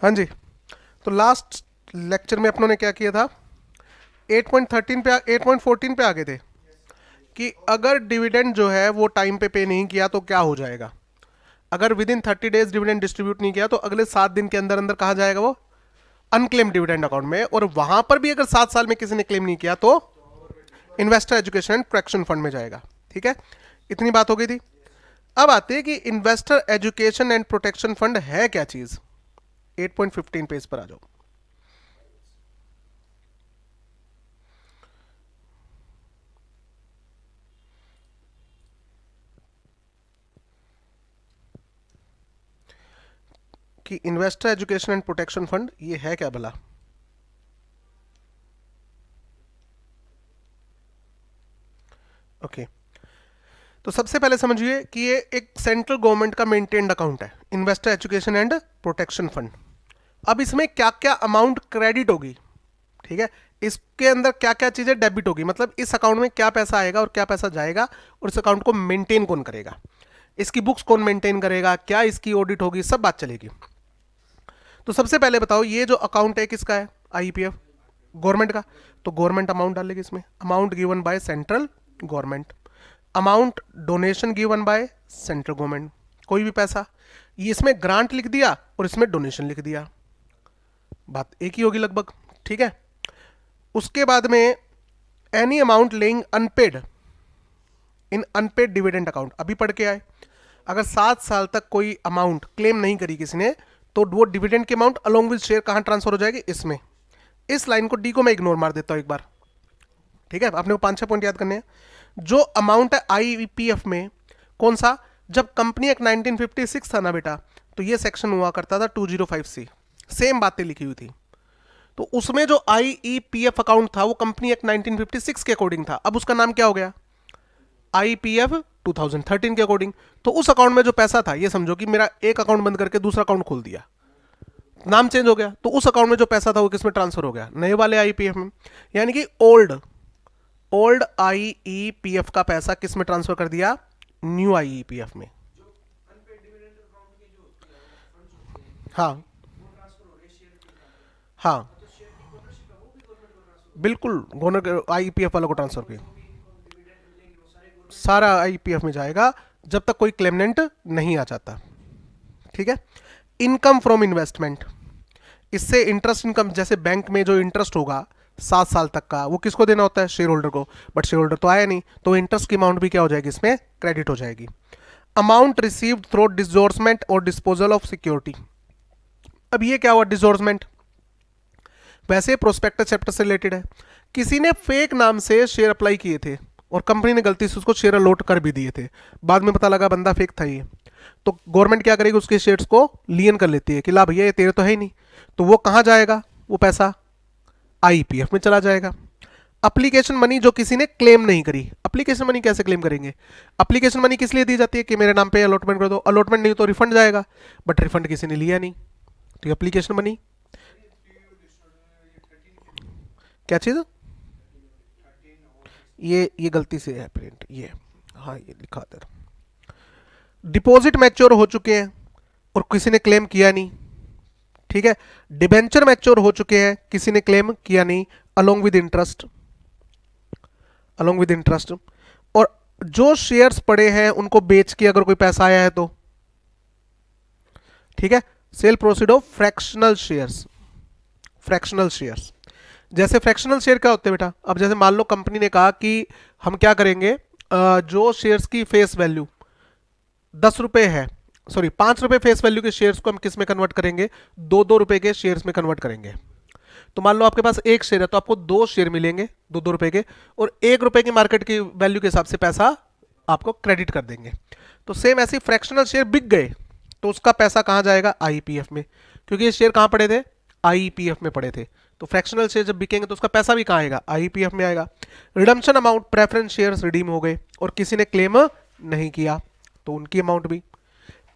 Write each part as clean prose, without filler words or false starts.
हाँ जी। तो last lecture में अपनों ने क्या किया था, 8.13 पे 8.14 पे आ गए थे कि अगर डिविडेंड जो है वो टाइम पे नहीं किया तो क्या हो जाएगा। अगर with in 30 days dividend distribute नहीं किया तो अगले 7 दिन के अंदर अंदर कहा जाएगा वो, अनक्लेम डिविडेंड अकाउंट में। और वहां पर भी अगर 7 साल में किसी ने क्लेम नहीं किया तो investor education and protection fund में जाएगा। ठीक है, इतनी बात हो गई थी। अब आते हैं कि investor education and protection fund है क्या चीज। 8.15 पेज पर आ जाओ। कि investor education and protection fund ये है क्या भला। ओके, तो सबसे पहले समझिए कि ये एक सेंट्रल गवर्नमेंट का मेंटेन्ड अकाउंट है, investor education and protection fund. अब इसमें क्या क्या अमाउंट क्रेडिट होगी, ठीक है, इसके अंदर क्या क्या चीजें डेबिट होगी, मतलब इस अकाउंट में क्या पैसा आएगा और क्या पैसा जाएगा, और इस अकाउंट को मेंटेन कौन करेगा, इसकी बुक्स कौन मेंटेन करेगा, क्या इसकी ऑडिट होगी, सब बात चलेगी। तो सबसे पहले बताओ, ये जो अकाउंट है किसका है, आईपीएफ गवर्नमेंट का। तो गवर्नमेंट अमाउंट डालेगी इसमें, amount given by central government, amount donation given by central government, कोई भी पैसा, ये इसमें ग्रांट लिख दिया और इसमें डोनेशन लिख दिया, बात एक ही होगी लगभग। ठीक है, उसके बाद में एनी अमाउंट लेइंग अनपेड इन अनपेड डिविडेंड अकाउंट, अभी पढ़ के आए, अगर 7 साल तक कोई अमाउंट क्लेम नहीं करी किसी ने तो वो डिविडेंड की अमाउंट अलोंग विद शेयर कहां ट्रांसफर हो जाएगी, इसमें। इस लाइन को डी को मैं इग्नोर मार देता हूं एक बार। ठीक है, आपने वो 5-6 पॉइंट याद करने हैं। जो अमाउंट है आईपीएफ में, कौन सा, जब कंपनी एक्ट 1956 था ना बेटा, तो ये सेक्शन हुआ करता था 205C, सेम बातें लिखी हुई थी। तो उसमें जो आईईपीएफ अकाउंट था वो कंपनी एक्ट 1956 के अकॉर्डिंग था, अब उसका नाम क्या हो गया, आईपीएफ 2013 के अकॉर्डिंग। तो उस अकाउंट में जो पैसा था, ये समझो कि मेरा एक अकाउंट बंद करके दूसरा अकाउंट खोल दिया, नाम चेंज हो गया, तो उस अकाउंट में जो पैसा था वो किस में ट्रांसफर हो गया, नए वाले आईपीएफ में। यानी कि ओल्ड ओल्ड आईईपीएफ का पैसा किस में ट्रांसफर कर दिया, न्यू आईईपीएफ में। हाँ हाँ, बिल्कुल गवर्नर आईपीएफ वालों को ट्रांसफर किया, सारा आईपीएफ में जाएगा जब तक कोई क्लेमनेंट नहीं आ जाता। ठीक है, इनकम फ्रॉम इन्वेस्टमेंट, इससे इंटरेस्ट इनकम, जैसे बैंक में जो इंटरेस्ट होगा 7 साल तक का, वो किसको देना होता है, शेयर होल्डर को, बट शेयर होल्डर तो आया नहीं, तो इंटरेस्ट की अमाउंट भी क्या हो जाएगी, इसमें क्रेडिट हो जाएगी। अमाउंट रिसीव्ड थ्रू डिसोर्समेंट और डिस्पोजल ऑफ सिक्योरिटी। अब ये क्या हुआ डिसोर्समेंट, वैसे प्रोस्पेक्टस चैप्टर से रिलेटेड है, किसी ने फेक नाम से शेयर अप्लाई किए थे और कंपनी ने गलती से उसको शेयर अलॉट कर भी दिए थे, बाद में पता लगा बंदा फेक था ये, तो गवर्नमेंट क्या करेगी, उसके शेयर्स को लियन कर लेती है कि ला भैया ये तेरे तो है ही नहीं, तो वो कहां जाएगा, वो पैसा आईपीएफ में चला जाएगा। अप्लीकेशन मनी जो किसी ने क्लेम नहीं करी, अप्लीकेशन मनी कैसे क्लेम करेंगे, अप्लीकेशन मनी किस लिए दी जाती है कि मेरे नाम पे अलॉटमेंट कर दो, अलॉटमेंट नहीं तो रिफंड जाएगा, बट रिफंड किसी ने लिया नहीं, तो ये अप्लीकेशन मनी क्या चीज, ये गलती से है प्रिंट, ये हाँ ये लिखा था। डिपॉजिट मैच्योर हो चुके हैं और किसी ने क्लेम किया नहीं, ठीक है, डिबेंचर मैच्योर हो चुके हैं, किसी ने क्लेम किया नहीं, along with interest, along with interest, और जो शेयर्स पड़े हैं उनको बेच के अगर कोई पैसा आया है तो, ठीक है, cell proceed of fractional shares, fractional shares. जैसे फ्रैक्शनल शेयर क्या होते हैं बेटा, अब जैसे मान लो कंपनी ने कहा कि हम क्या करेंगे, जो शेयर्स की फेस वैल्यू 10 रुपए है, सॉरी 5 रुपए फेस वैल्यू के शेयर्स को हम किस में कन्वर्ट करेंगे, 2-2 रुपए के शेयर्स में कन्वर्ट करेंगे। तो मान लो आपके पास एक शेयर है तो आपको 2 शेयर मिलेंगे 2-2 रुपए के, और 1 रुपए की मार्केट की वैल्यू के हिसाब से पैसा आपको क्रेडिट कर देंगे। तो सेम ऐसे फ्रैक्शनल शेयर बिक गए तो उसका पैसा कहां जाएगा, आईपीएफ में, क्योंकि ये शेयर कहां पड़े थे, आईपीएफ में पड़े थे। तो फ्रैक्शनल शेयर जब बिकेंगे तो उसका पैसा भी कहां आएगा, आईपीएफ में आएगा। Redemption amount, preference shares redeem हो गए और किसी ने क्लेम नहीं किया तो उनकी अमाउंट भी।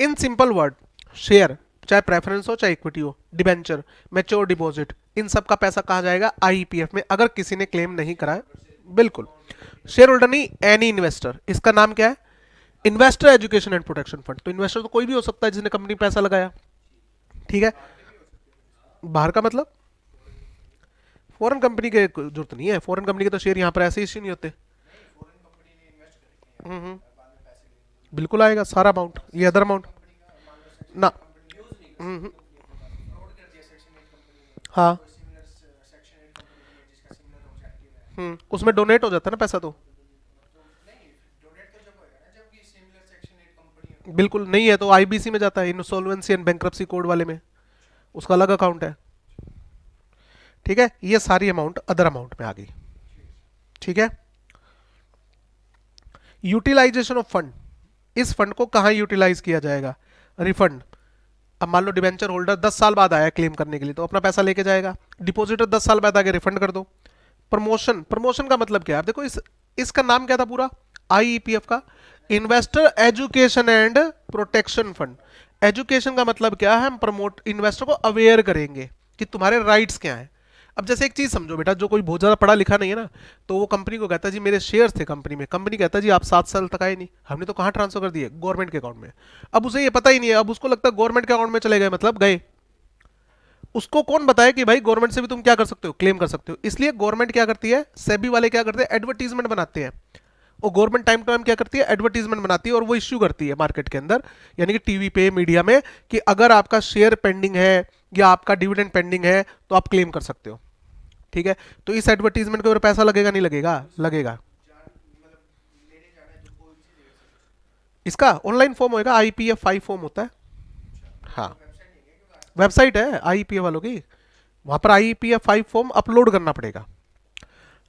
इन सिंपल वर्ड, शेयर चाहे प्रेफरेंस हो चाहे इक्विटी हो, डिबेंचर, मैच्योर डिपॉजिट, इन सब का पैसा कहा जाएगा आईपीएफ में, अगर किसी ने क्लेम नहीं करा है। बिल्कुल, शेयर होल्डर नहीं, एनी इन्वेस्टर, इसका नाम क्या है, investor education and protection fund. तो इन्वेस्टर तो कोई भी हो सकता है जिसने कंपनी पैसा लगाया, ठीक है, बाहर का मतलब फॉरेन कंपनी के जरूरत नहीं है, फॉरेन कंपनी के तो शेयर यहाँ पर ऐसे इश्यू नहीं होते। हम्म, बिल्कुल आएगा सारा अमाउंट, ये अदर अमाउंट ना। हम्म, हाँ। उसमें डोनेट हो जाता है ना पैसा तो। बिल्कुल नहीं है तो आईबीसी में जाता है, इंसॉल्वेंसी एंड बैंक्रप्सी कोड वाले में, उसका अलग अकाउंट है। ठीक है, ये सारी अमाउंट अदर अमाउंट में आ गई। ठीक है, यूटिलाइजेशन ऑफ फंड, इस फंड को कहां यूटिलाइज किया जाएगा? रिफंड। अब मान लो डिबेंचर होल्डर 10 साल बाद आया क्लेम करने के लिए, तो अपना पैसा लेके जाएगा। डिपॉजिटर 10 साल बाद आके रिफंड कर दो। प्रमोशन, प्रमोशन का मतलब क्या है? देखो इसका नाम क्या था पूरा आईईपीएफ का? Investor education and protection fund. Education का मतलब क्या है? हम प्रमोट इन्वेस्टर को अवेयर करेंगे कि तुम्हारे राइट्स क्या हैं। अब जैसे एक चीज समझो बेटा, जो कोई बहुत ज्यादा पढ़ा लिखा नहीं है ना, तो वो कंपनी को कहता है जी मेरे शेयर्स थे कंपनी में, कंपनी कहता है जी आप 7 साल तक आए नहीं, हमने तो कहाँ ट्रांसफर कर दिए? गवर्नमेंट के अकाउंट में। अब उसे ये पता ही नहीं है, अब उसको लगता है गवर्नमेंट के अकाउंट में चले गए मतलब गए। उसको कौन बताया कि भाई गवर्नमेंट से भी तुम क्या कर सकते हो? क्लेम कर सकते हो। इसलिए गवर्नमेंट क्या करती है, सेबी वाले क्या करते हैं, एडवर्टीजमेंट बनाते हैं। और गवर्नमेंट टाइम टू टाइम क्या करती है, एडवर्टीजमेंट बनाती है और वो इश्यू करती है मार्केट के अंदर, यानी कि टीवी पे, मीडिया में, कि अगर आपका शेयर पेंडिंग है या आपका डिविडेंड पेंडिंग है तो आप क्लेम कर सकते हो। ठीक है, तो इस एडवर्टीजमेंट के ऊपर पैसा लगेगा नहीं लगेगा? लगेगा। इसका ऑनलाइन फॉर्म होएगा, आईपीएफ 5 फॉर्म होता है। हाँ, वेबसाइट है आईपीएफ वालों की, वहां पर आईपीएफ 5 फॉर्म अपलोड करना पड़ेगा।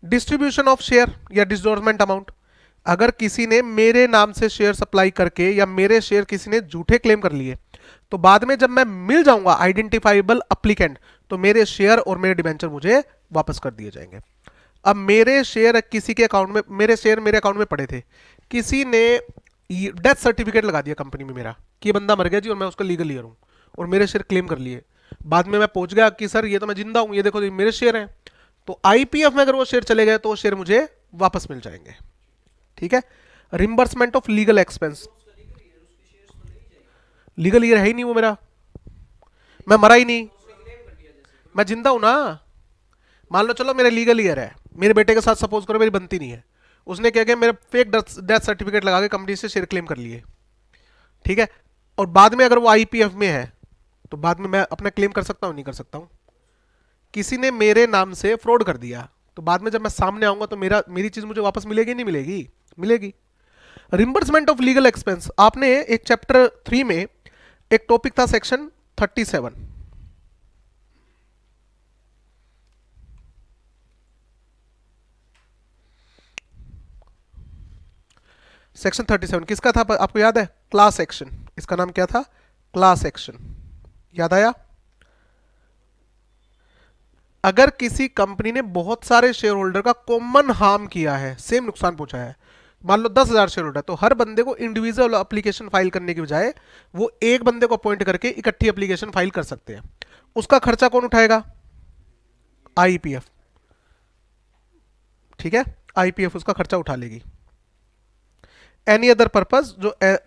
डिस्ट्रीब्यूशन ऑफ शेयर या डिसडोर्समेंट अमाउंट, अगर किसी ने मेरे नाम से शेयर सप्लाई करके या मेरे शेयर किसी ने झूठे क्लेम कर लिए, तो बाद में जब मैं मिल जाऊंगा आइडेंटिफाइबल अप्लीकेंट, तो मेरे शेयर और मेरे डिबेंचर मुझे वापस कर दिए जाएंगे। अब मेरे शेयर किसी के अकाउंट में, मेरे शेयर मेरे अकाउंट में पड़े थे, किसी ने डेथ सर्टिफिकेट लगा दिया कंपनी में मेरा कि ये बंदा मर गया जी और मैं उसका लीगल ईयर हूं, और मेरे शेयर क्लेम कर लिए। बाद में मैं पहुंच गया कि सर ये तो मैं जिंदा हूं, ये देखो ये मेरे शेयर हैं, तो आईपीएफ में अगर वो शेयर चले गए तो वो शेयर मुझे वापस मिल जाएंगे। ठीक है, reimbursement of legal expense. Legal year है ही नहीं वो मेरा, मैं मरा ही नहीं, मैं जिंदा हूं ना। मान लो चलो मेरा लीगल ईयर है, मेरे बेटे के साथ सपोज करो मेरी बनती नहीं है, उसने क्या किया, मेरा फेक डेथ सर्टिफिकेट लगा के कंपनी से शेयर क्लेम कर लिए। ठीक है, और बाद में अगर वो आईपीएफ में है तो बाद में मैं अपना क्लेम कर सकता हूं नहीं कर सकता हूं? किसी ने मेरे नाम से फ्रॉड कर दिया, तो बाद में जब मैं सामने आऊंगा तो मेरी चीज मुझे वापस मिलेगी नहीं मिलेगी? मिलेगी। रिम्बर्समेंट ऑफ लीगल एक्सपेंस, आपने एक चैप्टर 3 में एक टॉपिक था सेक्शन 37। सेक्शन 37 किसका था आपको याद है? Class action. इसका नाम क्या था? Class action. याद आया? अगर किसी कंपनी ने बहुत सारे शेयर होल्डर का कॉमन हार्म किया है, सेम नुकसान पहुंचा है, मान लो 10,000 शेयर होल्डर, तो हर बंदे को इंडिविजुअल एप्लीकेशन फाइल करने की बजाय वो एक बंदे को अपॉइंट करके इकट्ठी एप्लीकेशन फाइल कर सकते हैं। उसका खर्चा कौन उठाएगा? आईपीएफ। ठीक है, आईपीएफ उसका खर्चा उठा लेगी। एनी अदर पर्पस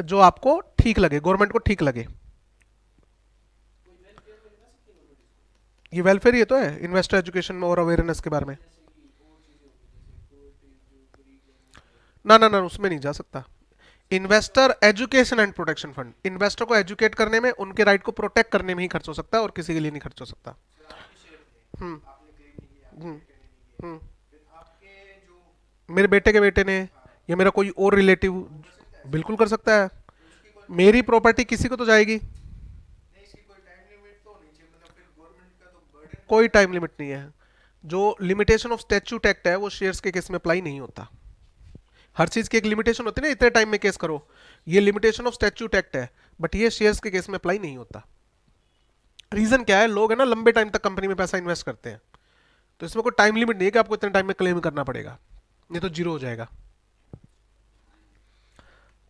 जो आपको ठीक लगे, गवर्नमेंट को ठीक लगे। ये वेलफेयर ये तो है, इन्वेस्टर एजुकेशन में और अवेयरनेस के बारे में। ना ना ना, उसमें नहीं जा सकता। Investor education and protection fund, investor को एजुकेट करने में, उनके राइट को प्रोटेक्ट करने में ही खर्च हो सकता है और किसी के लिए नहीं खर्च हो सकता। हम्म हम्म हम्म मेरे बेटे के बेटे ने या मेरा कोई और रिलेटिव बिल्कुल कर सकता है। मेरी प्रॉपर्टी किसी को तो जाएगी। कोई टाइम लिमिट नहीं है। जो लिमिटेशन ऑफ स्टैट्यूट एक्ट है वो शेयर्स के केस में अप्लाई नहीं होता। हर चीज की एक लिमिटेशन होती है ना, इतने टाइम में केस करो, ये लिमिटेशन ऑफ स्टैट्यूट एक्ट है, बट ये शेयर्स के केस में अप्लाई नहीं होता। रीजन क्या है? लोग है ना लंबे टाइम तक कंपनी में पैसा इन्वेस्ट करते हैं, तो इसमें कोई टाइम लिमिट नहीं है कि आपको इतने टाइम में क्लेम करना पड़ेगा, नहीं तो जीरो हो जाएगा।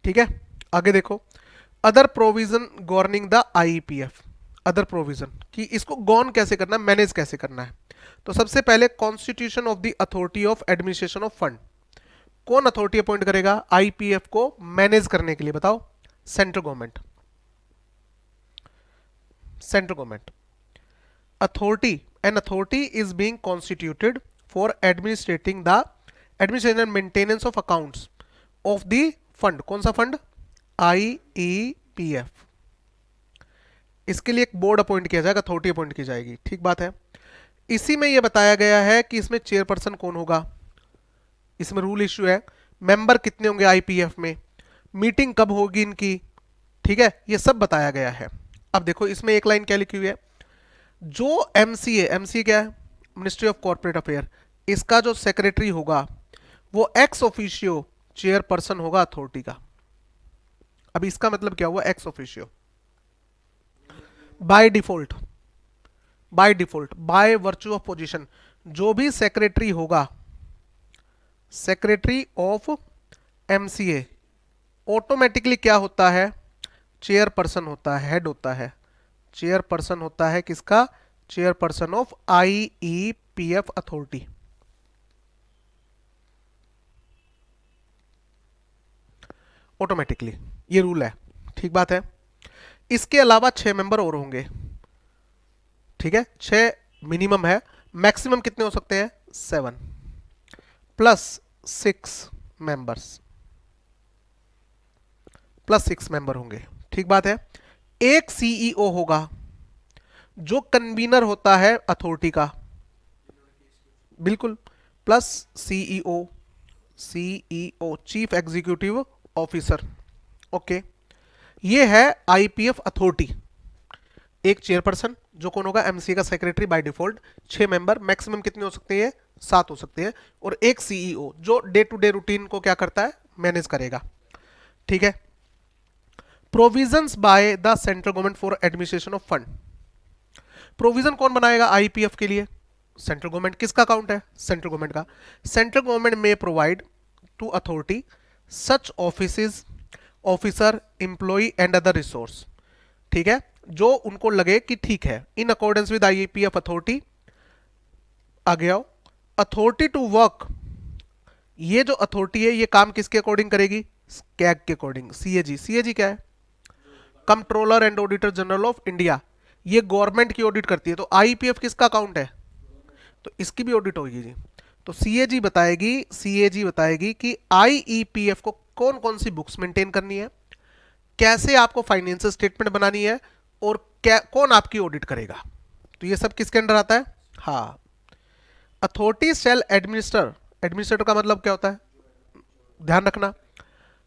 ठीक है, आगे देखो, other provision governing the IPF. Other provision कि इसको गॉन कैसे करना है, मैनेज कैसे करना है। तो सबसे पहले constitution of the authority of administration of fund. कौन अथॉरिटी अपॉइंट करेगा आईपीएफ को मैनेज करने के लिए? बताओ। Central government. Central government. Authority an authority is being constituted for administrating the administration and maintenance of accounts of the fund. कौन सा fund? IEPF। इसके लिए एक बोर्ड अपॉइंट किया जाएगा, अथॉरिटी अपॉइंट की जाएगी। ठीक बात है। इसी में यह बताया गया है कि इसमें चेयरपर्सन कौन होगा, इसमें रूल इश्यू है, मेंबर कितने होंगे IPF में, मीटिंग कब होगी इनकी, ठीक है, ये सब बताया गया है। अब देखो इसमें एक लाइन क्या लिखी हुई है, जो MCA क्या है, मिनिस्ट्री ऑफ कॉर्पोरेट अफेयर, इसका जो सेक्रेटरी होगा वो एक्स ऑफिशियो चेयरपर्सन होगा अथॉरिटी का। अब इसका मतलब क्या हुआ, ex officio, by default, by virtue of position, जो भी सेक्रेटरी होगा, सेक्रेटरी ऑफ MCA ऑटोमेटिकली क्या होता है, चेयरपर्सन होता है, हेड होता है, चेयरपर्सन होता है किसका, chairperson of IEPF authority. Automatically, ये रूल है। ठीक बात है। इसके अलावा 6 मेंबर और होंगे, ठीक है, 6 मिनिमम है, मैक्सिमम कितने हो सकते हैं, 7 प्लस 6 मेंबर्स, प्लस 6 मेंबर होंगे। ठीक बात है। एक CEO होगा जो कन्वीनर होता है अथॉरिटी का, बिल्कुल, plus CEO chief executive officer. Okay, ये है IPF अथॉरिटी। एक चेयरपर्सन जो कौन होगा, MCA का secretary by default, 6 member, maximum कितने हो सकते हैं, 7 हो सकते हैं, और एक CEO जो डे टू डे रूटीन को क्या करता है, मैनेज करेगा। ठीक है। Provisions by the central government for administration of fund, provision कौन बनाएगा IPF के लिए, सेंट्रल गवर्नमेंट। किसका अकाउंट है, सेंट्रल गवर्नमेंट का। सेंट्रल गवर्नमेंट में provide to authority such offices, officer, employ and other resource, ठीक है, जो उनको लगे कि ठीक है, in accordance with IEPF authority. आगे आओ, अथॉरिटी टू वर्क, ये जो अथॉरिटी है ये काम किसके अकॉर्डिंग करेगी, कैग के अकॉर्डिंग। CAG क्या है, controller and auditor general of India, ये गवर्नमेंट की ऑडिट करती है। तो IPF किसका अकाउंट है, तो इसकी भी ऑडिट होगी जी। तो CAG बताएगी कि IEPF को कौन कौन सी बुक्स मेंटेन करनी है, कैसे आपको फाइनेंशियल स्टेटमेंट बनानी है, और क्या कौन आपकी ऑडिट करेगा। तो ये सब किसके अंडर आता है, हाँ, अथॉरिटी शैल एडमिनिस्ट्रेटर का मतलब क्या होता है, ध्यान रखना,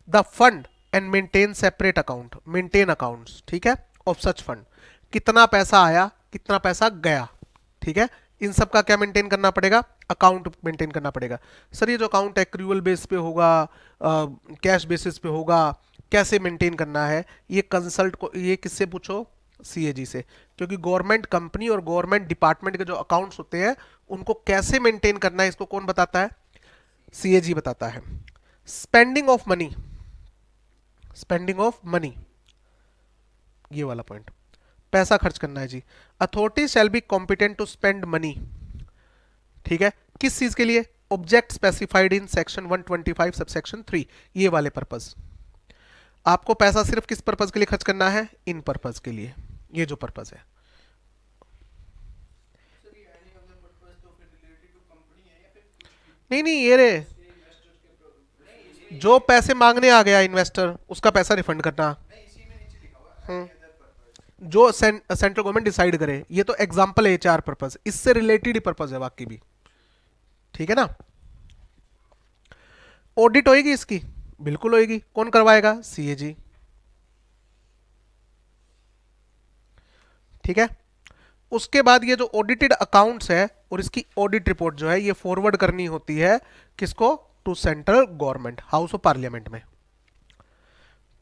the fund and maintain separate account, maintain accounts, ठीक है, ऑफ सच फंड, कितना पैसा आया, कितना पैसा गया, ठीक है, इन सब का क्या मेंटेन करना पड़ेगा, अकाउंट मेंटेन करना पड़ेगा। सर ये जो अकाउंट एक्रूअल बेस पे होगा, कैश बेसिस पे होगा, कैसे मेंटेन करना है, ये कंसल्ट को, ये किससे पूछो, CAG से, क्योंकि गवर्नमेंट कंपनी और गवर्नमेंट डिपार्टमेंट के जो अकाउंट्स होते हैं उनको कैसे मेंटेन करना है, इसको कौन बताता है, CAG बताता है। स्पेंडिंग ऑफ मनी, ये वाला पॉइंट, पैसा खर्च करना है जी। Authority shall be competent to spend money, ठीक है, किस चीज के लिए, object specified in section 125 subsection 3, ये वाले पर्पस। आपको पैसा सिर्फ किस पर्पस के लिए खर्च करना है, इन पर्पस के लिए, ये जो पर्पस है। नहीं, ये रे, जो पैसे मांगने आ गया इन्वेस्टर, उसका पैसा रिफंड करना, जो सेंट्रल गवर्नमेंट डिसाइड करे, ये तो एग्जांपल है, 4 पर्पस, इससे रिलेटेड ही पर्पस है बाकी भी, ठीक है ना। ऑडिट होएगी इसकी, बिल्कुल होएगी, कौन करवाएगा, CAG, ठीक है। उसके बाद ये जो ऑडिटेड अकाउंट्स है और इसकी ऑडिट रिपोर्ट जो है ये फॉरवर्ड करनी होती है किसको, to central government, house of parliament में,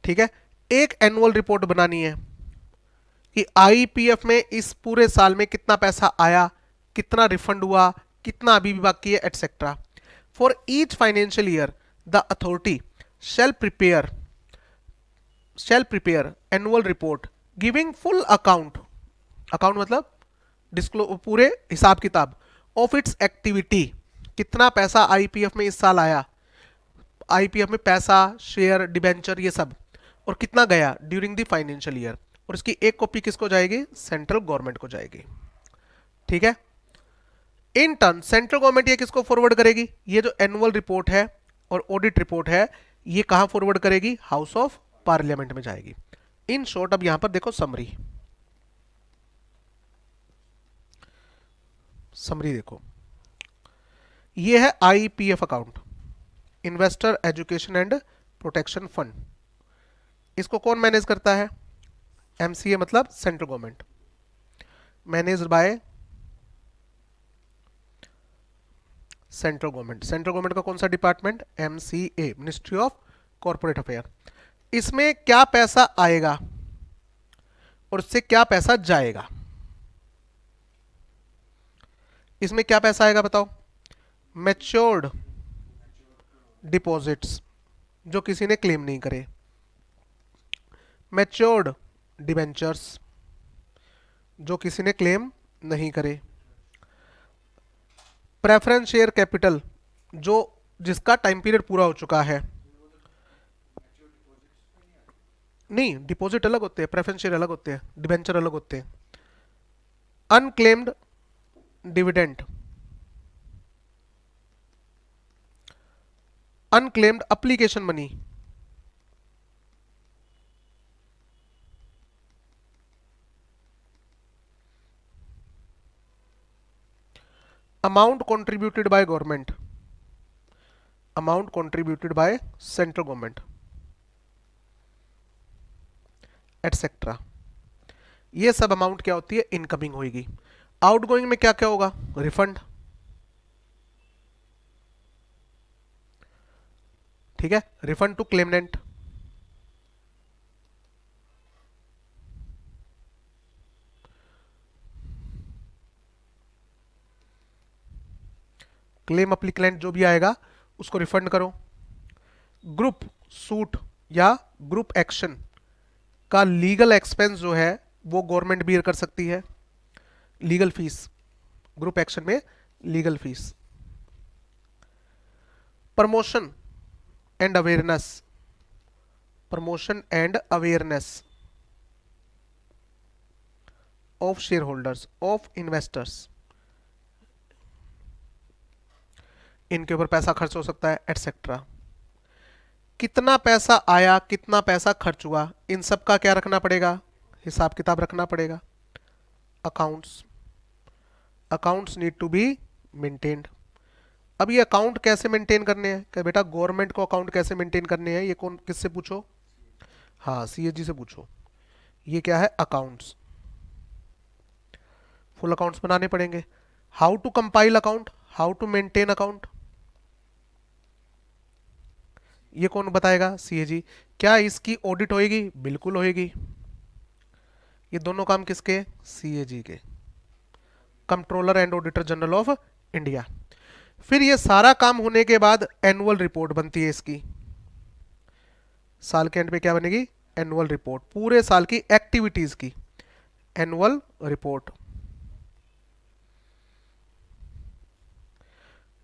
ठीक है। एक एनुअल रिपोर्ट बनानी है कि IPF में इस पूरे साल में कितना पैसा आया, कितना रिफंड हुआ, कितना अभी भी बाकी है, etcetera. For each financial year the authority shall prepare annual report giving full account मतलब पूरे हिसाब किताब ऑफ इट्स एक्टिविटी, कितना पैसा IPF में इस साल आया, IPF में पैसा, शेयर, डिबेंचर, ये सब, और कितना गया ड्यूरिंग द फाइनेंशियल ईयर, और इसकी एक कॉपी किसको जाएगी, सेंट्रल गवर्नमेंट को जाएगी, ठीक है। इन टर्न सेंट्रल गवर्नमेंट ये किसको फॉरवर्ड करेगी, ये जो एनुअल रिपोर्ट है और ऑडिट रिपोर्ट है ये कहां फॉरवर्ड करेगी, हाउस ऑफ पार्लियामेंट में जाएगी। इन शॉर्ट अब यहां पर देखो समरी, समरी देखो, ये है IPF account, investor education and protection fund. इसको कौन मैनेज करता है, एमसीए मतलब central government, managed by central government. Central government का कौन सा department, MCA, ministry of corporate affair. इसमें क्या पैसा आएगा और इससे क्या पैसा जाएगा, इसमें क्या पैसा आएगा बताओ, मैच्योर्ड डिपॉजिट्स जो किसी ने क्लेम नहीं करे, मैच्योर्ड डिबेंचर्स जो किसी ने क्लेम नहीं करे, प्रेफरेंस शेयर कैपिटल जो जिसका टाइम पीरियड पूरा हो चुका है, नहीं डिपॉजिट अलग होते हैं, प्रेफरेंस शेयर अलग होते हैं, डिबेंचर अलग होते हैं, unclaimed dividend, unclaimed application money, amount contributed by government, amount contributed by central government, etcetera. ये सब अमाउंट क्या होती है, इनकमिंग होगी। आउटगोइंग में क्या क्या होगा, रिफंड, ठीक है, रिफंड टू क्लेमनेंट, क्लेम अप्लीकेंट जो भी आएगा उसको रिफंड करो। ग्रुप सूट या ग्रुप एक्शन का लीगल एक्सपेंस जो है वो गवर्नमेंट बियर कर सकती है, लीगल फीस, ग्रुप एक्शन में legal fees. Promotion and awareness, promotion and awareness of share holders, of investors, इनके ऊपर पैसा खर्च हो सकता है, एटसेट्रा। कितना पैसा आया, कितना पैसा खर्च हुआ, इन सब का क्या रखना पड़ेगा, हिसाब किताब रखना पड़ेगा। Accounts, accounts need to be maintained. अब ये अकाउंट कैसे मेंटेन करने हैं, क्या बेटा गवर्नमेंट को अकाउंट कैसे मेंटेन करने हैं, ये कौन किससे पूछो, हाँ सीएजी से पूछो। ये क्या है, अकाउंट्स, फुल अकाउंट्स बनाने पड़ेंगे। How to compile account, how to maintain account, ये कौन बताएगा, सीएजी। क्या इसकी ऑडिट होएगी, बिल्कुल होएगी। ये दोनों काम किसके, सीएजी के, controller and auditor general of India. फिर ये सारा काम होने के बाद एनुअल रिपोर्ट बनती है इसकी, साल के एंड पे क्या बनेगी, एनुअल रिपोर्ट, पूरे साल की एक्टिविटीज की एनुअल रिपोर्ट,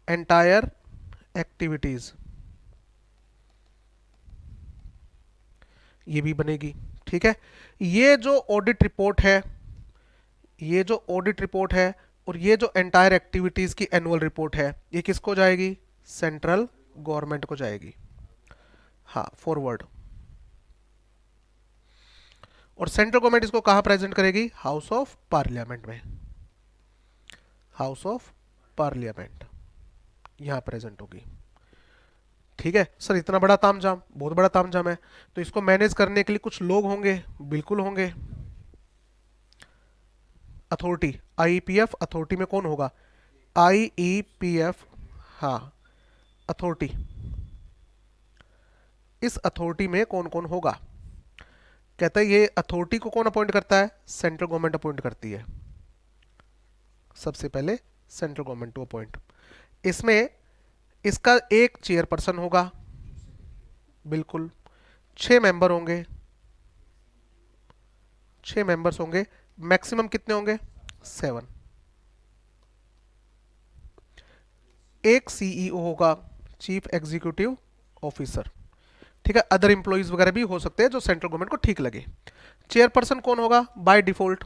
एंटायर एक्टिविटीज ये भी बनेगी, ठीक है। ये जो ऑडिट रिपोर्ट है, ये जो ऑडिट रिपोर्ट है और ये जो एंटायर एक्टिविटीज की एनुअल रिपोर्ट है ये किसको जाएगी, सेंट्रल गवर्नमेंट को जाएगी, हाँ फॉरवर्ड। और सेंट्रल गवर्नमेंट इसको कहां प्रेजेंट करेगी, हाउस ऑफ पार्लियामेंट में, हाउस ऑफ पार्लियामेंट यहां प्रेजेंट होगी, ठीक है। सर इतना बड़ा तामझाम, बहुत बड़ा तामझाम है, तो इसको मैनेज करने के लिए कुछ लोग होंगे, बिल्कुल होंगे। अथॉरिटी, आईपीएफ अथॉरिटी में कौन होगा, आईईपीएफ, हाँ अथॉरिटी, इस अथॉरिटी में कौन कौन होगा, कहता है ये अथॉरिटी को कौन अपॉइंट करता है, सेंट्रल गवर्नमेंट अपॉइंट करती है, सबसे पहले सेंट्रल गवर्नमेंट टू अपॉइंट। इसमें इसका एक चेयरपर्सन होगा, बिल्कुल 6 मेंबर होंगे, 6 मेंबर्स होंगे, मैक्सिमम कितने होंगे, 7। एक सीईओ होगा, चीफ एग्जीक्यूटिव ऑफिसर, ठीक है। अदर इंप्लॉइज वगैरह भी हो सकते हैं जो सेंट्रल गवर्नमेंट को ठीक लगे। चेयरपर्सन कौन होगा, by default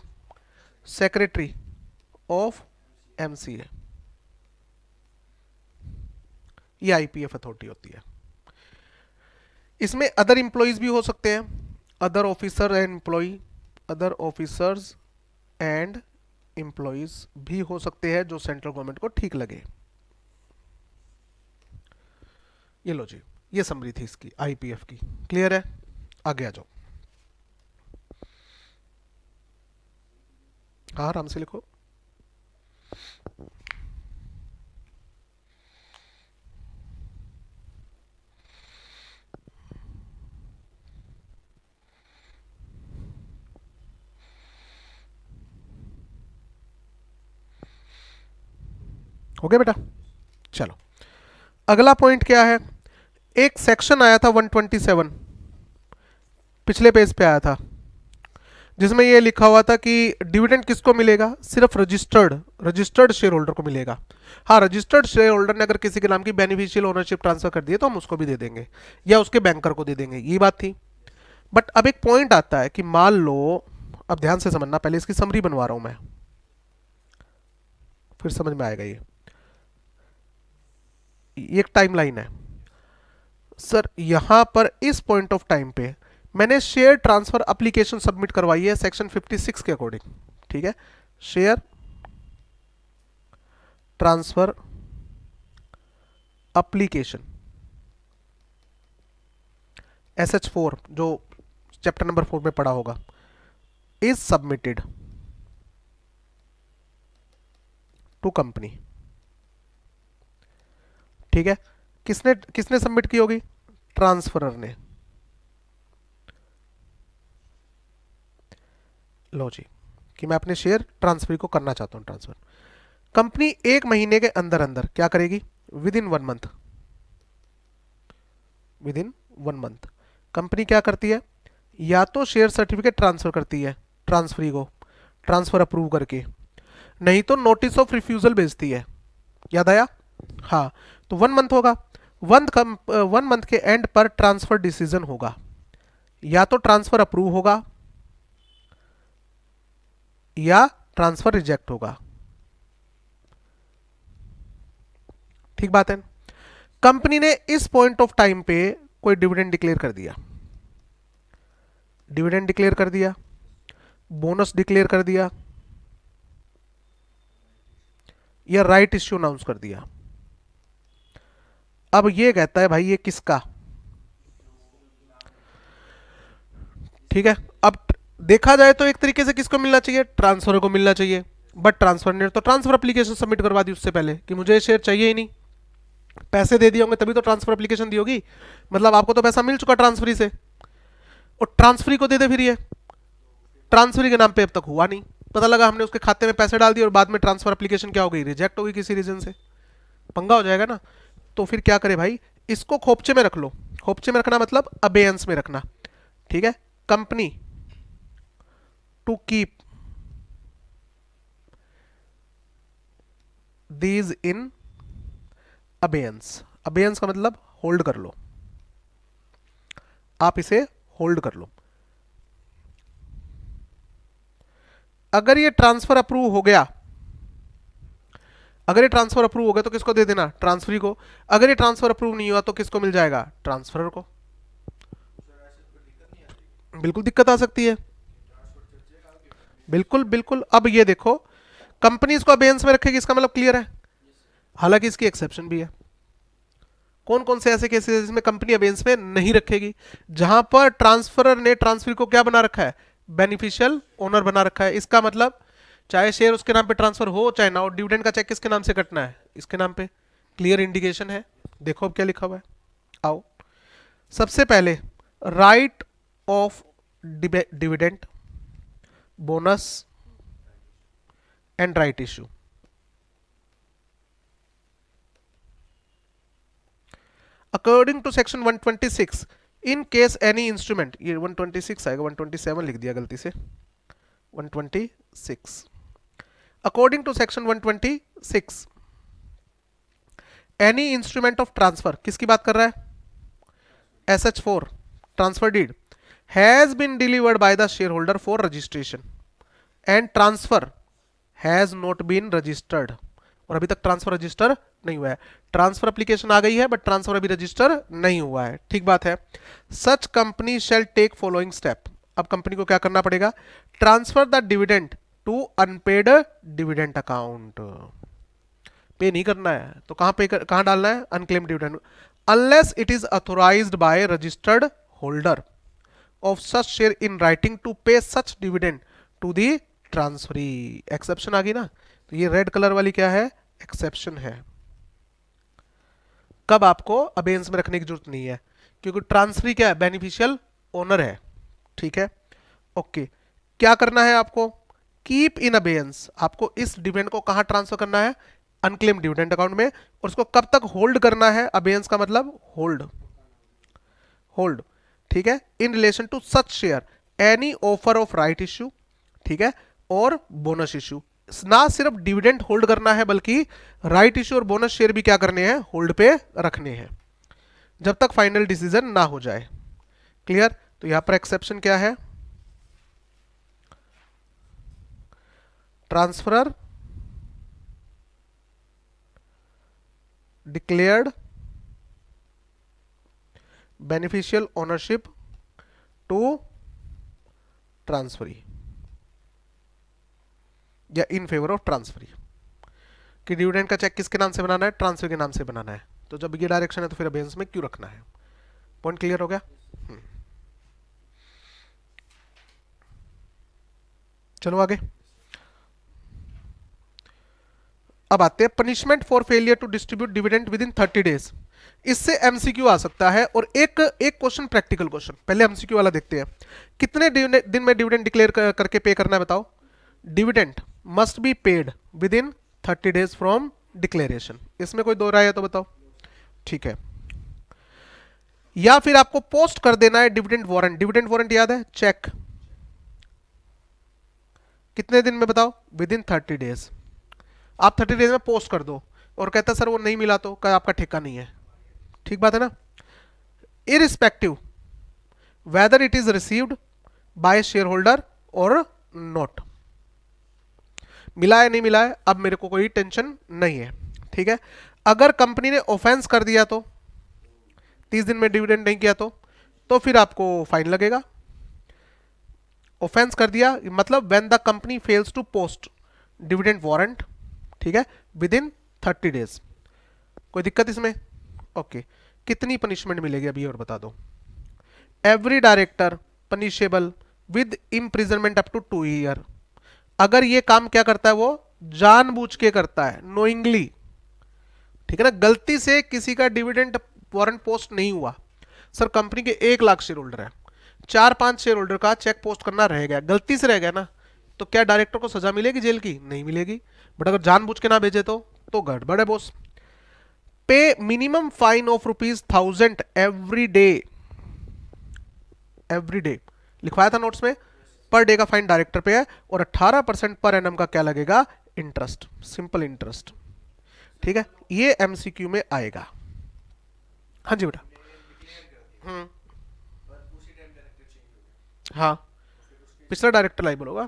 secretary of MCA, ये आईपीएफ अथॉरिटी होती है। इसमें अदर इंप्लॉइज भी हो सकते हैं, other officer and employ, other officers and employees भी हो सकते हैं जो सेंट्रल गवर्नमेंट को ठीक लगे। ये लो जी, ये समरी थी इसकी आईपीएफ की। क्लियर है? आगे आ जाओ। हाँ आराम से लिखो। हो गया बेटा? चलो अगला पॉइंट क्या है। एक सेक्शन आया था 127, पिछले पेज पे आया था, जिसमें ये लिखा हुआ था कि डिविडेंड किसको मिलेगा, सिर्फ रजिस्टर्ड शेयर होल्डर को मिलेगा। हाँ, रजिस्टर्ड शेयर होल्डर ने अगर किसी के नाम की बेनिफिशियल ओनरशिप ट्रांसफर कर दी है तो हम उसको भी दे देंगे या उसके बैंकर को दे देंगे, ये बात थी। बट अब एक पॉइंट आता है कि मान लो, अब ध्यान से समझना, पहले इसकी समरी बनवा रहा हूं मैं, फिर समझ में आएगा। ये एक टाइमलाइन है सर, यहां पर इस पॉइंट ऑफ टाइम पे मैंने शेयर ट्रांसफर एप्लीकेशन सबमिट करवाई है सेक्शन 56 के अकॉर्डिंग। ठीक है, शेयर ट्रांसफर एप्लीकेशन SH4 जो चैप्टर नंबर 4 में पढ़ा होगा, इज सबमिटेड टू कंपनी। ठीक है, किसने किसने सबमिट की होगी, ट्रांसफरर ने। लो जी, कि मैं अपने शेयर ट्रांसफर को करना चाहता हूं ट्रांसफर। कंपनी 1 महीने के अंदर अंदर क्या करेगी, with in 1 month, with in 1 month company क्या करती है, या तो शेयर सर्टिफिकेट ट्रांसफर करती है ट्रांसफरी को, ट्रांसफर अप्रूव करके, नहीं तो नोटिस ऑफ रिफ्यूजल भेजती है। याद आया? हाँ, तो 1 मंथ होगा। 1 मंथ के एंड पर ट्रांसफर डिसीजन होगा, या तो ट्रांसफर अप्रूव होगा या ट्रांसफर रिजेक्ट होगा। ठीक बात है। कंपनी ने इस पॉइंट ऑफ टाइम पे कोई डिविडेंड डिक्लेयर कर दिया, डिविडेंड डिक्लेयर कर दिया, बोनस डिक्लेयर कर दिया, या राइट इश्यू अनाउंस कर दिया। अब ये कहता है भाई ये किसका, ठीक है। अब देखा जाए तो एक तरीके से किसको मिलना चाहिए, ट्रांसफर को मिलना चाहिए, बट ट्रांसफर ने तो ट्रांसफर एप्लीकेशन सबमिट करवा दी उससे पहले कि मुझे शेयर चाहिए ही नहीं, पैसे दे दिए होंगे तभी तो ट्रांसफर एप्लीकेशन दी होगी, मतलब आपको तो पैसा मिल चुका ट्रांसफरी से, और ट्रांसफरी को दे दे फिर ये, ट्रांसफरी के नाम पे अब तक हुआ नहीं, पता लगा हमने उसके खाते में पैसे डाल दिए और बाद में ट्रांसफर एप्लीकेशन क्या हो गई, रिजेक्ट हो गई किसी रीजन से, पंगा हो जाएगा ना। तो फिर क्या करे भाई, इसको खोपचे में रख लो। खोपचे में रखना मतलब अबेयंस में रखना। ठीक है, company to keep these in abeyance. Abeyance का मतलब होल्ड कर लो, आप इसे होल्ड कर लो। अगर ये ट्रांसफर अप्रूव हो गया, अगर ये ट्रांसफर अप्रूव हो गया तो किसको दे देना, ट्रांसफरी को। अगर ये ट्रांसफर अप्रूव नहीं हुआ तो किसको मिल जाएगा, ट्रांसफरर को। बिल्कुल दिक्कत आ सकती है, बिल्कुल बिल्कुल। अब ये देखो, कंपनी इसको अबेयंस में रखेगी, इसका मतलब क्लियर है। हालांकि इसकी एक्सेप्शन भी है। कौन कौन से ऐसे केसेस हैं जिसमें कंपनी अबेयंस में नहीं रखेगी, जहां पर ट्रांसफरर ने ट्रांसफर को क्या बना रखा है, बेनिफिशियल ओनर बना रखा है। इसका मतलब चाहे शेयर उसके नाम पे ट्रांसफर हो चाहे ना हो, डिविडेंड का चेक किसके नाम से कटना है, इसके नाम पे। क्लियर इंडिकेशन है। देखो अब क्या लिखा हुआ है, आओ। सबसे पहले right of dividend, bonus and right issue. According to section 126, in case any instrument, ये 126 आएगा, 127 लिख दिया गलती से, 126। According to section 126, any instrument of transfer, किसकी बात कर रहा है, SH4 transfer deed, has been delivered by the share holder for registration and transfer has not been registered और अभी तक ट्रांसफर रजिस्टर नहीं हुआ है। ट्रांसफर एप्लीकेशन आ गई है बट ट्रांसफर अभी रजिस्टर नहीं हुआ है, ठीक बात है। Such company shall take following step, अब कंपनी को क्या करना पड़ेगा, transfer the dividend to unpaid dividend account. Pay नहीं करना है तो कहां डालना है, unclaimed dividend, unless it is authorised by registered holder of such share in writing to pay such dividend to the transferee. Exception आ गई ना, तो ये रेड कलर वाली क्या है, एक्सेप्शन है। कब आपको अबेंस में रखने की जरूरत नहीं है, क्योंकि ट्रांसफरी क्या है, बेनिफिशियल ओनर है, ठीक है। ओके, क्या करना है आपको, कीप इन अबेंस, आपको इस डिविडेंड को कहां ट्रांसफर करना है, अनक्लेम डिविडेंड अकाउंट में, और उसको कब तक होल्ड करना है, अबेंस का मतलब होल्ड, होल्ड, ठीक है, in relation to such share any offer of right issue, ठीक है, और बोनस इश्यू। ना सिर्फ डिविडेंड होल्ड करना है बल्कि राइट इश्यू और बोनस शेयर भी क्या करने हैं, होल्ड पे रखने हैं, जब तक फाइनल डिसीजन ना हो जाए। क्लियर, तो यहां पर एक्सेप्शन क्या है, transferor declared beneficial ownership to transferee या इन फेवर ऑफ ट्रांसफरी, कि डिविडेंड का चेक किसके नाम से बनाना है, ट्रांसफर के नाम से बनाना है। तो जब ये डायरेक्शन है तो फिर अबेंस में क्यों रखना है। पॉइंट क्लियर हो गया। चलो आगे, अब आते हैं punishment for failure to distribute dividend within 30 days. इससे एमसीक्यू आ सकता है, और एक क्वेश्चन प्रैक्टिकल क्वेश्चन, पहले एमसीक्यू वाला देखते हैं। कितने दिन में डिविडेंड डिक्लेयर करके पे करना है बताओ, dividend must be paid with in 30 days from declaration. इसमें कोई दो राय है तो बताओ, ठीक है। या फिर आपको पोस्ट कर देना है डिविडेंड वारंट, डिविडेंड वारंट याद है, चेक, कितने दिन में बताओ, विद इन 30 डेज। आप 30 डेज में पोस्ट कर दो, और कहता सर वो नहीं मिला तो क्या आपका ठेका नहीं है, ठीक बात है ना। Irrespective whether it is received by share holder और नॉट, मिला है नहीं मिला है, अब मेरे को कोई टेंशन नहीं है, ठीक है। अगर कंपनी ने ऑफेंस कर दिया तो 30 दिन में डिविडेंड नहीं किया तो फिर आपको फाइन लगेगा। ऑफेंस कर दिया मतलब when the company fails to post dividend warrant, ठीक है, विद इन 30 डेज। कोई दिक्कत इसमें, ओके। कितनी पनिशमेंट मिलेगी अभी और बता दो, every director punishable with imprisonment up to 2 year. अगर ये काम क्या करता है, वो जानबूझ के करता है, नोइंगली, ठीक है ना, गलती से किसी का डिविडेंड वारंट पोस्ट नहीं हुआ, सर कंपनी के 1 लाख शेयर होल्डर है, 4-5 शेयर होल्डर का चेक पोस्ट करना रह गया, गलती से रह गया ना, तो क्या डायरेक्टर को सजा मिलेगी जेल की, नहीं मिलेगी। बट अगर जानबूझ के ना भेजे तो गड़बड़ है बॉस। पे minimum fine of ₹1000 every day, every day लिखवाया था नोट्स में, पर डे का फाइन डायरेक्टर पे है, और 18% पर एनम का क्या लगेगा, इंटरेस्ट, सिंपल इंटरेस्ट, ठीक है। ये एमसीक्यू में आएगा। हाँ जी बेटा, हाँ, पिछला डायरेक्टर लाइबल होगा।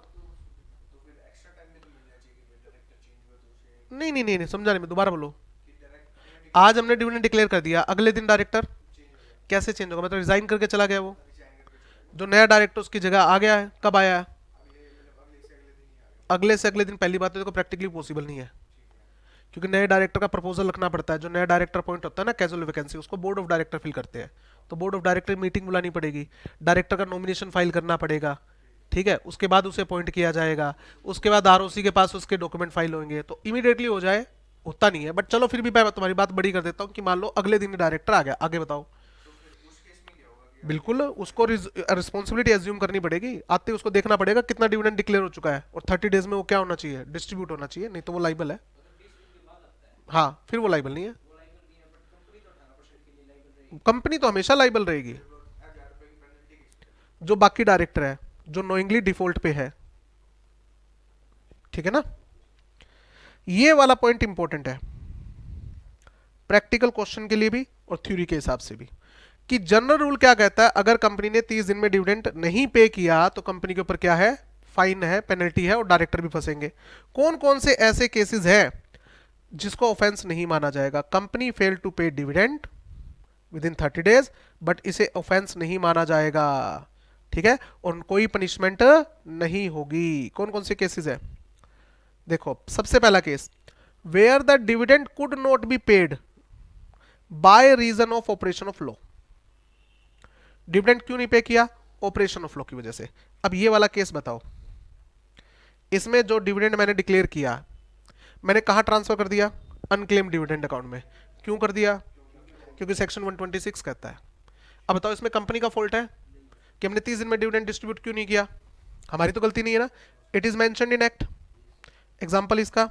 नहीं नहीं नहीं, नहीं समझा नहीं, मैं दोबारा बोलो। आज हमने डिविडेंड डिक्लेयर कर दिया, अगले दिन डायरेक्टर कैसे चेंज होगा, मतलब रिजाइन करके चला गया वो, जो नया डायरेक्टर उसकी जगह आ गया है, कब आया है, अगले से अगले दिन। पहली बात तो देखो प्रैक्टिकली पॉसिबल नहीं है, क्योंकि नए डायरेक्टर का प्रपोजल रखना पड़ता है, जो नया डायरेक्टर अपॉइंट होता है ना कैजुअल वैकेंसी, उसको बोर्ड ऑफ डायरेक्टर फिल करते हैं, तो बोर्ड ऑफ डायरेक्टर मीटिंग बुलानी पड़ेगी, डायरेक्टर का नॉमिनेशन फाइल करना पड़ेगा, ठीक है, उसके बाद उसे अपॉइंट किया जाएगा, उसके बाद आरओसी के पास उसके डॉक्यूमेंट फाइल होंगे, तो इमीडिएटली हो जाए होता नहीं है। बट चलो फिर भी मैं तुम्हारी बात बड़ी कर देता हूँ कि मान लो अगले दिन डायरेक्टर आ गया, आगे बताओ। बिल्कुल उसको रिस्पॉन्सिबिलिटी एज्यूम करनी पड़ेगी, आते ही उसको देखना पड़ेगा कितना डिविडेंड डिक्लेयर हो चुका है, और 30 डेज में वो क्या होना चाहिए, डिस्ट्रीब्यूट होना चाहिए, नहीं तो वो लाइबल है। हाँ, फिर वो लाइबल नहीं है, कंपनी तो हमेशा लाइबल रहेगी, जो बाकी डायरेक्टर है जो नोइंगली डिफॉल्ट पे है, ठीक है ना। ये वाला पॉइंट इंपॉर्टेंट है प्रैक्टिकल क्वेश्चन के लिए भी और थ्योरी के हिसाब से भी, कि जनरल रूल क्या कहता है, अगर कंपनी ने 30 दिन में डिविडेंड नहीं पे किया तो कंपनी के ऊपर क्या है, फाइन है, पेनल्टी है, और डायरेक्टर भी फंसेंगे। कौन कौन से ऐसे केसेस हैं जिसको ऑफेंस नहीं माना जाएगा। कंपनी फेल टू पे dividend within 30 days, but इसे ऑफेंस नहीं माना जाएगा, ठीक है, और कोई पनिशमेंट नहीं होगी। कौन कौन से केसेस है? देखो, सबसे पहला case, where the dividend could not be paid by reason of operation of law. Dividend क्यों नहीं पे किया? ऑपरेशन ऑफ लॉ की वजह से। अब ये वाला केस बताओ, इसमें जो डिविडेंड मैंने डिक्लेयर किया, मैंने कहां ट्रांसफर कर दिया? अनक्लेम डिविडेंड अकाउंट में। क्यों कर दिया? क्योंकि सेक्शन 126 कहता है। अब बताओ, इसमें कंपनी का फॉल्ट है कि हमने 30 दिन में डिविडेंड डिस्ट्रीब्यूट क्यों नहीं किया? हमारी तो गलती नहीं है ना, it is mentioned in act. Example इसका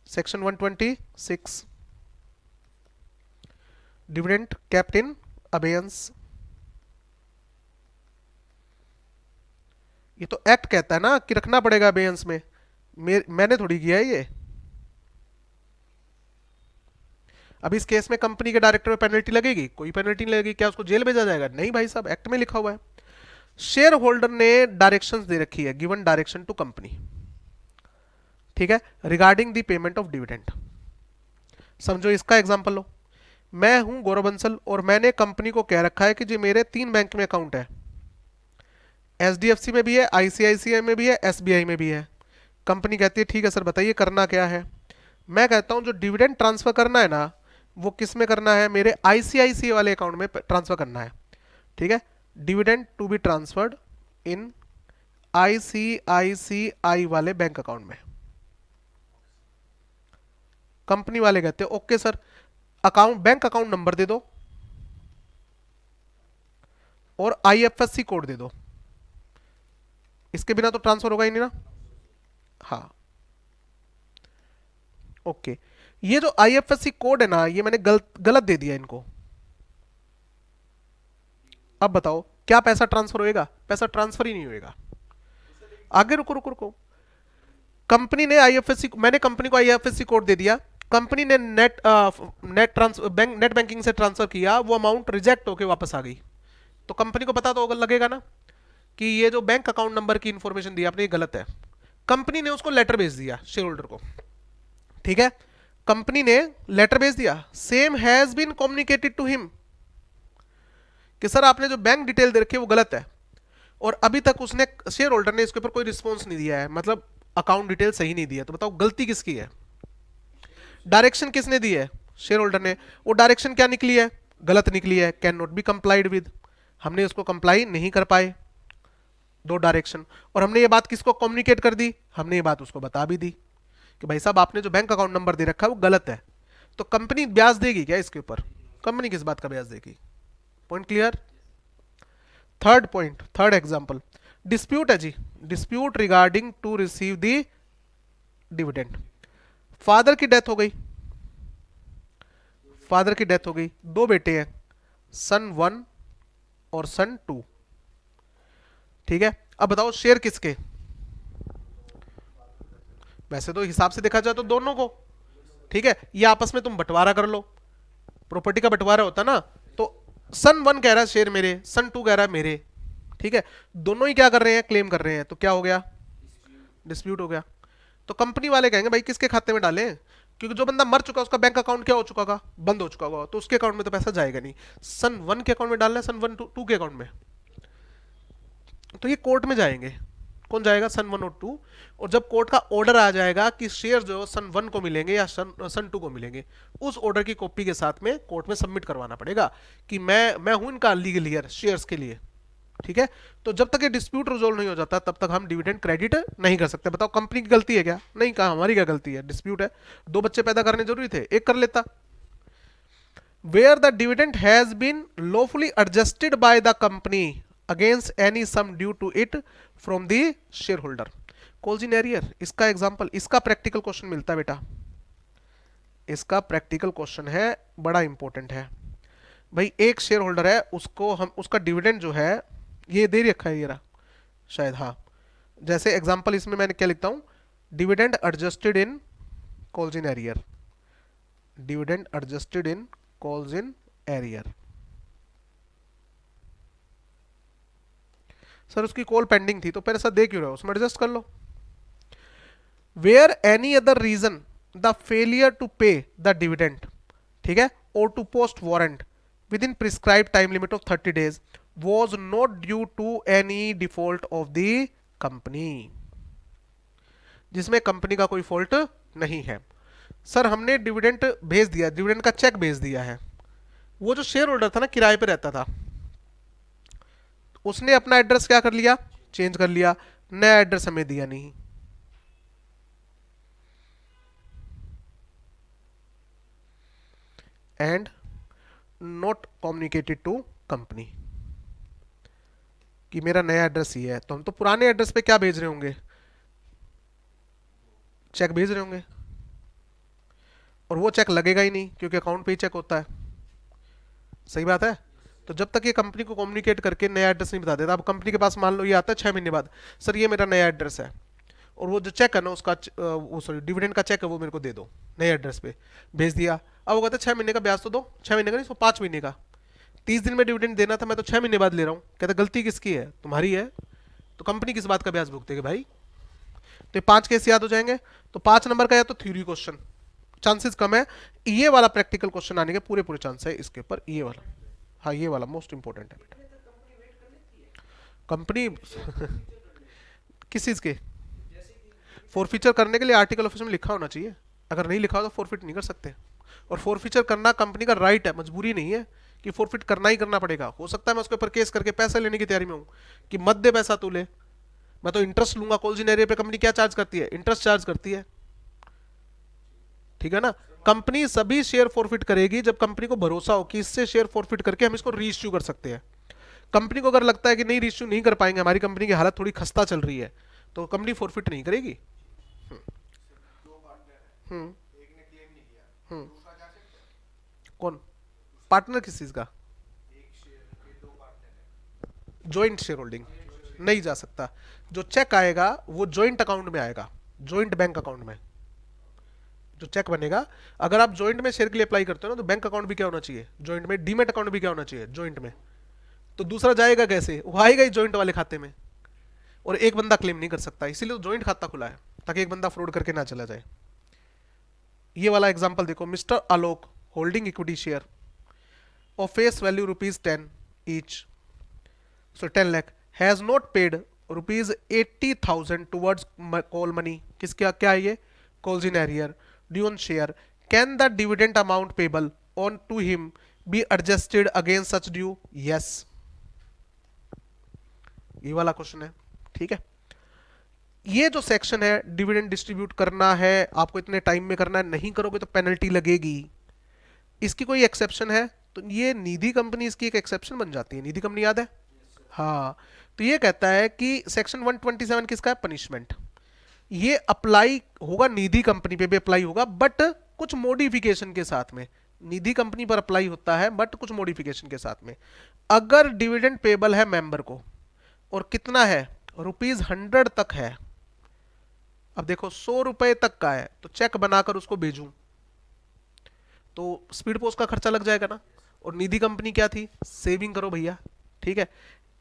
section 126, dividend kept in abeyance. ये तो एक्ट कहता है ना कि रखना पड़ेगा अबेयंस में, मैंने थोड़ी किया है ये। अब इस केस में कंपनी के डायरेक्टर पे पेनल्टी लगेगी? कोई पेनल्टी नहीं लगेगी। क्या उसको जेल भेजा जाएगा? नहीं भाई साहब, एक्ट में लिखा हुआ है। शेयर होल्डर ने डायरेक्शंस दे रखी है, गिवन डायरेक्शन टू कंपनी, ठीक है, regarding the payment of dividend. समझो इसका एग्जांपल लो, मैं हूं गौरव बंसल और मैंने कंपनी को कह रखा है कि जी मेरे 3 बैंक में अकाउंट है, एचडीएफसी में भी है, आईसीआईसीआई में भी है, एसबीआई में भी है। कंपनी कहती है ठीक है सर बताइए करना क्या है। मैं कहता हूं जो डिविडेंड ट्रांसफर करना है ना, वो किस में करना है? मेरे आईसीआईसीआई वाले अकाउंट में ट्रांसफर करना है, ठीक है। Dividend to be transferred in ICICI वाले बैंक अकाउंट में। कंपनी वाले कहते हैं okay sir, account bank account number दे दो और आईएफएससी कोड दे दो, इसके बिना तो ट्रांसफर होगा ही नहीं ना। हाँ, ओके। ये जो आईएफएससी कोड है ना, ये मैंने गलत दे दिया इनको। अब बताओ क्या पैसा ट्रांसफर होएगा? पैसा ट्रांसफर ही नहीं होएगा। आगे रुको रुको रुको, कंपनी ने आईएफएससी, मैंने कंपनी को आईएफएससी कोड दे दिया, कंपनी ने नेट बैंकिंग से ट्रांसफर किया, वो अमाउंट रिजेक्ट होके वापस आ गई, तो कंपनी को पता तो लगेगा ना कि ये जो बैंक अकाउंट नंबर की इंफॉर्मेशन दी आपने ये गलत है। कंपनी ने उसको लेटर भेज दिया शेयर होल्डर को, ठीक है, कंपनी ने लेटर भेज दिया, same has been communicated to him कि सर आपने जो बैंक डिटेल दे रखी है वो गलत है, और अभी तक उसने शेयर होल्डर ने इसके ऊपर कोई रिस्पॉन्स नहीं दिया है, मतलब अकाउंट डिटेल सही नहीं दिया। तो बताओ गलती किसकी है? डायरेक्शन किसने दी है? शेयर होल्डर ने। वो डायरेक्शन क्या निकली है? गलत निकली है, can not be complied with. हमने उसको कंप्लाई नहीं कर पाए, दो डायरेक्शन। और हमने ये बात किसको कम्युनिकेट कर दी? हमने ये बात उसको बता भी दी कि भाई साहब आपने जो बैंक अकाउंट नंबर दे रखा है वो गलत है। तो कंपनी ब्याज देगी क्या इसके ऊपर? कंपनी किस बात का ब्याज देगी? Point clear? Third point, third example, dispute है जी, dispute regarding to receive the dividend. Father की डेथ हो गई, फादर की डेथ हो गई, दो बेटे हैं, सन 1 और सन 2, ठीक है। अब बताओ शेयर किसके? वैसे तो हिसाब से देखा जाए तो दोनों को, ठीक है, ये आपस में तुम बंटवारा कर लो, प्रॉपर्टी का बंटवारा होता ना, तो सन 1 कह रहा है शेयर मेरे, सन 2 कह रहा है मेरे, ठीक है, दोनों ही क्या कर रहे हैं? क्लेम कर रहे हैं, तो क्या हो गया? डिस्प्यूट हो गया। तो कंपनी वाले कहेंगे भाई किसके खाते में डालें, क्योंकि जो बंदा मर चुका उसका बैंक अकाउंट क्या हो चुका होगा? बंद हो चुका होगा, तो उसके अकाउंट में तो पैसा जाएगा नहीं। सन 1 के अकाउंट में डालना है, सन 1 2 के अकाउंट में, तो ये कोर्ट में जाएंगे। कौन जाएगा? सन 1 और 2। और जब कोर्ट का ऑर्डर आ जाएगा कि शेयर जो सन 1 को मिलेंगे या सन 2 को मिलेंगे, उस ऑर्डर की कॉपी के साथ में कोर्ट में सबमिट करवाना पड़ेगा कि मैं हूं इनका लीगल ईयर शेयर्स के लिए, ठीक है। तो जब तक ये डिस्प्यूट रिजोल्व नहीं हो जाता तब तक हम डिविडेंड क्रेडिट नहीं कर सकते। बताओ कंपनी की गलती है क्या? नहीं, कहा हमारी क्या गलती है? डिस्प्यूट है, दो बच्चे पैदा करने जरूरी थे, एक कर लेता। Where the dividend has been lawfully adjusted by the company against any sum due to it from the share holder, calls in arrear. इसका एग्जांपल, इसका प्रैक्टिकल क्वेश्चन मिलता है बेटा, इसका प्रैक्टिकल क्वेश्चन है, बड़ा इंपॉर्टेंट है भाई। एक शेयर होल्डर है, उसको हम उसका डिविडेंड जो है ये दे रखा है, ये रहा शायद, हाँ। जैसे एग्जांपल इसमें मैंने क्या लिखता हूं? Dividend adjusted in calls in arrear, dividend adjusted in calls in arrear. Sir उसकी कॉल पेंडिंग थी तो पैसा दे क्यों रहे हो? उसमें एडजस्ट कर लो। Where any other reason the failure to pay the dividend, ठीक है, और to post warrant within prescribe time limit of 30 days was not due to any default of the company, जिसमें कंपनी का कोई fault नहीं है। Sir हमने dividend भेज दिया, डिविडेंड का चेक भेज दिया है, वो जो शेयर होल्डर था ना, किराए पे रहता था, उसने अपना एड्रेस क्या कर लिया, चेंज कर लिया, नया एड्रेस हमें दिया नहीं। And not communicated to company कि मेरा नया एड्रेस ही है, तो हम तो पुराने एड्रेस पे क्या भेज रहे होंगे, चेक भेज रहे होंगे, और वो चेक लगेगा ही नहीं क्योंकि अकाउंट पे ही चेक होता है। सही बात है। तो जब तक ये कंपनी को कम्युनिकेट करके नया एड्रेस नहीं बता देता, अब कंपनी के पास मान लो ये आता है 6 महीने बाद, सर ये मेरा नया एड्रेस है, और वो जो चेक है ना उसका वो सॉरी डिविडेंड का चेक है वो मेरे को दे दो नए एड्रेस पे, भेज दिया। अब वो कहता है 6 महीने का ब्याज तो दो, 6 महीने का नहीं, 5 महीने का, 30 दिन में डिविडेंड देना था, मैं तो 6 महीने बाद ले रहा हूँ। कहता गलती किसकी है, तुम्हारी है, तो कंपनी किस बात का ब्याज भुगतेगी भाई। तो ये 5 केस याद हो जाएंगे। तो 5 नंबर का या तो थ्योरी क्वेश्चन, चांसेस कम है, ये वाला प्रैक्टिकल क्वेश्चन आने के पूरे पूरे चांस है इसके ऊपर, ये वाला, हाँ ये वाला मोस्ट इंपॉर्टेंट है बेटा। कंपनी किस चीज के, फॉरफीचर करने के लिए आर्टिकल ऑफ में लिखा होना चाहिए, अगर नहीं लिखा हो तो फॉरफिट नहीं कर सकते। और फॉरफीचर करना कंपनी का राइट है, मजबूरी नहीं है कि फॉरफिट करना ही करना पड़ेगा। हो सकता है मैं उसके ऊपर केस करके पैसा लेने की तैयारी में हूँ कि मत दे पैसा तू ले, मैं तो इंटरेस्ट लूंगा। कॉल्जिन एरिया पे कंपनी क्या चार्ज करती है, इंटरेस्ट चार्ज करती है, ठीक है ना। कंपनी सभी शेयर फॉरफिट करेगी जब कंपनी को भरोसा हो कि इससे शेयर फॉरफिट करके हम इसको रीइश्यू कर सकते हैं। कंपनी को अगर लगता है कि नहीं रीइश्यू नहीं कर पाएंगे, हमारी कंपनी की हालत थोड़ी खस्ता चल रही है, तो कंपनी फॉरफिट नहीं करेगी। हम्म हम्म कौन पार्टनर किस चीज का, जॉइंट शेयर होल्डिंग नहीं जा सकता। जो चेक आएगा वो जॉइंट अकाउंट में आएगा, जॉइंट बैंक अकाउंट में जो चेक बनेगा। अगर आप जॉइंट में शेयर के लिए अप्लाई करते हो ना, तो बैंक अकाउंट भी क्या होना चाहिए जॉइंट में, डीमेट अकाउंट भी क्या होना चाहिए जॉइंट में। तो दूसरा जाएगा कैसे, वो आएगा ही जॉइंट वाले खाते में, और एक बंदा क्लेम नहीं कर सकता, इसीलिए तो जॉइंट खाता खुला है ताकि एक बंदा फ्रॉड करके ना चला जाए। ये वाला एग्जांपल देखो, mister Alok holding equity share of face value ₹10 each, so 10 lakh has not paid ₹80,000 towards call money, किसका क्या है ये, calls in arrear due on share, can the dividend amount payable on to him be adjusted against such due, yes, ये वाला question है, ठीक है। ये जो सेक्शन है डिविडेंड डिस्ट्रीब्यूट करना है आपको, इतने टाइम में करना है, नहीं करोगे तो पेनल्टी लगेगी। इसकी कोई एक्सेप्शन है तो ये निधि कंपनी इसकी एक एक्सेप्शन बन जाती है, निधि कंपनी याद है, हाँ। तो ये कहता है कि सेक्शन 127 किसका है, पनिशमेंट, ये अप्लाई होगा निधि कंपनी पे भी अप्लाई होगा, बट कुछ मॉडिफिकेशन के साथ में। निधि कंपनी पर अप्लाई होता है बट कुछ मॉडिफिकेशन के साथ में। अगर डिविडेंड पेबल है मेंबर को और कितना है, ₹100 तक है, अब देखो 100 रुपए तक का है, तो चेक बनाकर उसको भेजूं तो स्पीड पोस्ट का खर्चा लग जाएगा ना। और निधि कंपनी क्या थी, सेविंग करो भैया, ठीक है।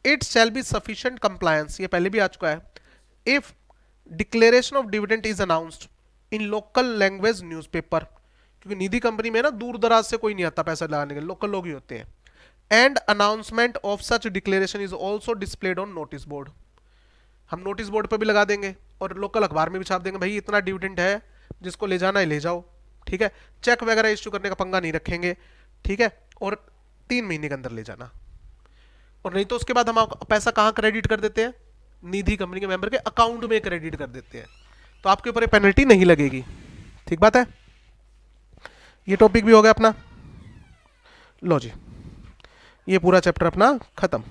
It shall be sufficient compliance, ये पहले भी आ चुका है, if declaration of dividend is announced in local language newspaper, क्योंकि निधि कंपनी में ना दूर दराज से कोई नहीं आता पैसा लगाने के लिए, लोकल लोग ही होते हैं। And announcement of such declaration is also displayed on notice board, हम नोटिस बोर्ड पर भी लगा देंगे और लोकल अखबार में भी छाप देंगे, भाई इतना डिविडेंड है, जिसको ले जाना है ले जाओ, ठीक है। चेक वगैरह इश्यू करने का पंगा नहीं रखेंगे, ठीक है, और 3 महीने के अंदर ले जाना। और नहीं तो उसके बाद हम पैसा कहाँ क्रेडिट कर देते हैं, निधि कंपनी के मेंबर के अकाउंट में क्रेडिट कर देते हैं, तो आपके ऊपर पेनल्टी नहीं लगेगी, ठीक बात है। ये टॉपिक भी हो गया अपना, लो जी, ये पूरा चैप्टर अपना खत्म।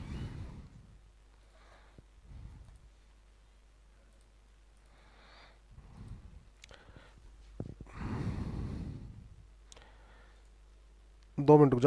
दो मिनट रुक जाओ।